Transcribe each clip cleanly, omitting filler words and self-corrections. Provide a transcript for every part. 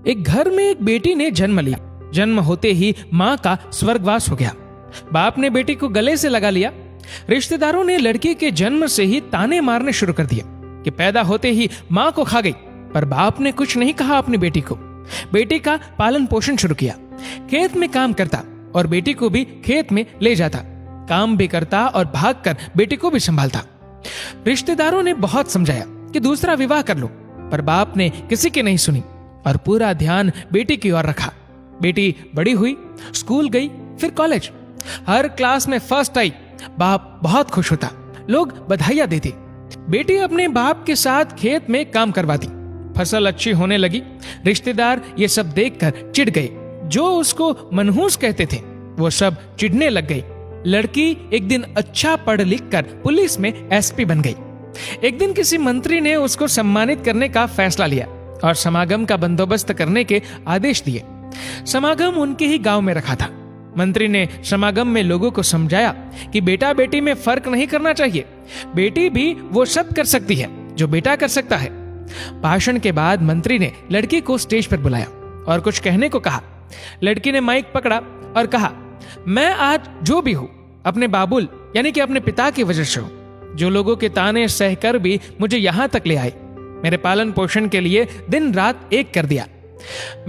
एक घर में एक बेटी ने जन्म लिया। जन्म होते ही माँ का स्वर्गवास हो गया। बाप ने बेटी को गले से लगा लिया। रिश्तेदारों ने लड़की के जन्म से ही ताने मारने शुरू कर दिए कि पैदा होते ही माँ को खा गई, पर बाप ने कुछ नहीं कहा अपनी बेटी को। बेटी का पालन पोषण शुरू किया। खेत में काम करता और बेटी को भी खेत में ले जाता। काम भी करता और भागकर बेटी को भी संभालता। रिश्तेदारों ने बहुत समझाया कि दूसरा विवाह कर लो, पर बाप ने किसी की नहीं सुनी और पूरा ध्यान बेटी की ओर रखा। बेटी बड़ी हुई, स्कूल गई, फिर कॉलेज। हर क्लास में फर्स्ट आई। बाप बहुत खुश होता, लोग बधाइयां देते। बेटी अपने बाप के साथ खेत में काम करवाती। फसल अच्छी होने लगी। रिश्तेदार ये सब देखकर चिढ़ गए। जो उसको मनहूस कहते थे वो सब चिढ़ने लग गए। लड़की एक दिन अच्छा पढ़ लिख कर पुलिस में एसपी बन गई। एक दिन किसी मंत्री ने उसको सम्मानित करने का फैसला लिया और समागम का बंदोबस्त करने के आदेश दिए। समागम उनके ही गांव में रखा था। मंत्री ने समागम में लोगों को समझाया कि बेटा बेटी में फर्क नहीं करना चाहिए। बेटी भी वो सब कर सकती है जो बेटा कर सकता है। भाषण के बाद मंत्री ने लड़की को स्टेज पर बुलाया और कुछ कहने को कहा। लड़की ने माइक पकड़ा और कहा, मैं आज जो भी हूं अपने बाबुल यानी कि अपने पिता की वजह से हूं, जो लोगों के ताने सहकर भी मुझे यहां तक ले आए। मेरे पालन पोषण के लिए दिन रात एक कर दिया।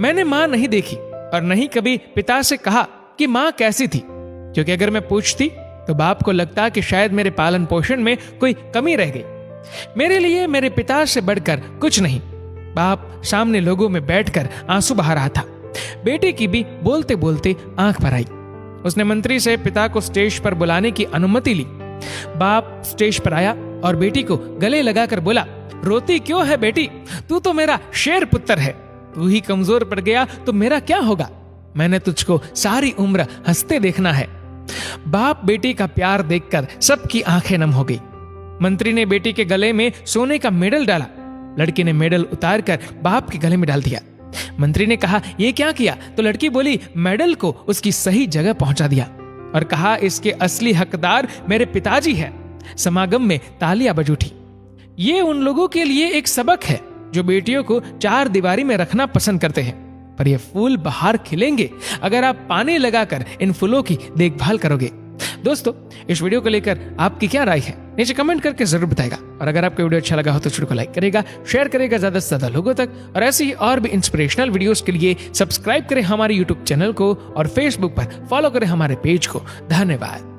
मैंने मां नहीं देखी और नहीं कभी पिता से कहा कि मां कैसी थी, क्योंकि अगर मैं पूछती तो बाप को लगता कि शायद मेरे पालन पोषण में कोई कमी रह गई। मेरे लिए मेरे पिता से बढ़कर कुछ नहीं। बाप सामने लोगों में बैठकर आंसू बहा रहा था। बेटी की भी बोलते बोलते आंख भर आई। उसने मंत्री से पिता को स्टेज पर बुलाने की अनुमति ली। बाप स्टेज पर आया और बेटी को गले लगाकर बोला, रोती क्यों है बेटी? तू तो मेरा शेर पुत्र है। तू ही कमजोर पड़ गया तो मेरा क्या होगा? मैंने तुझको सारी उम्र हंसते देखना है। बाप बेटी का प्यार देखकर सबकी आंखें नम हो गई। मंत्री ने बेटी के गले में सोने का मेडल डाला। लड़की ने मेडल उतारकर बाप के गले में डाल दिया। मंत्री ने कहा, ये क्या किया? तो लड़की बोली, मेडल को उसकी सही जगह पहुंचा दिया और कहा, इसके असली हकदार मेरे पिताजी हैं। समागम में तालियां बज उठी। ये उन लोगों के लिए एक सबक है जो बेटियों को चार दीवारी में रखना पसंद करते हैं, पर ये फूल बाहर खिलेंगे अगर आप पानी लगाकर इन फूलों की देखभाल करोगे। दोस्तों, इस वीडियो को लेकर आपकी क्या राय है नीचे कमेंट करके जरूर बताएगा। और अगर आपको वीडियो अच्छा लगा हो तो वीडियो को लाइक करेगा, शेयर करेगा ज्यादा से ज्यादा लोगों तक। और ऐसे ही और भी इंस्पिरेशनल वीडियोस के लिए सब्सक्राइब करें हमारे यूट्यूब चैनल को और फेसबुक पर फॉलो करें हमारे पेज को। धन्यवाद।